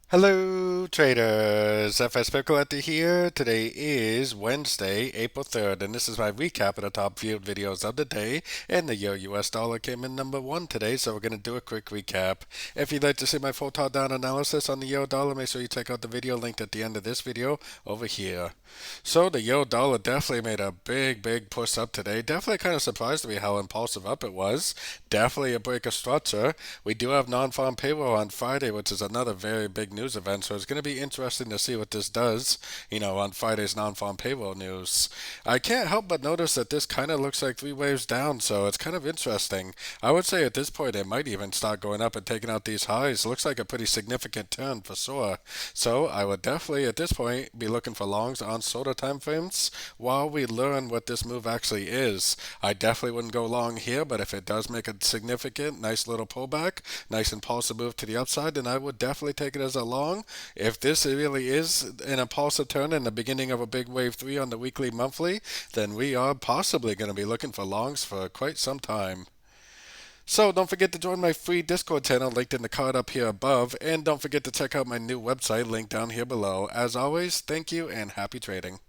Hello traders, FX Pip Collector here. Today is Wednesday, April 3rd, and this is my recap of the top viewed videos of the day. And the US dollar came in number one today, so we're going to do a quick recap. If you'd like to see my full top down analysis on the euro dollar, make sure you check out the video linked at the end of this video over here. So the euro dollar definitely made a big push up today. Definitely kind of surprised me how impulsive up it was. Definitely a break of structure. We do have non-farm payroll on Friday, which is another very big news event. So it's going to be interesting to see what this does, on Friday's non-farm payroll news. I can't help but notice that this kind of looks like three waves down, so it's kind of interesting. I would say at this point it might even start going up and taking out these highs. Looks like a pretty significant turn for sure. So I would definitely at this point be looking for longs on shorter time frames while we learn what this move actually is. I definitely wouldn't go long here, but if it does make a significant, nice little pullback, nice impulsive move to the upside, then I would definitely take it as a long. If this really is an impulsive turn in the beginning of a big wave 3 on the weekly monthly, then we are possibly going to be looking for longs for quite some time. So don't forget to join my free Discord channel linked in the card up here above, and don't forget to check out my new website linked down here below. As always, thank you and happy trading.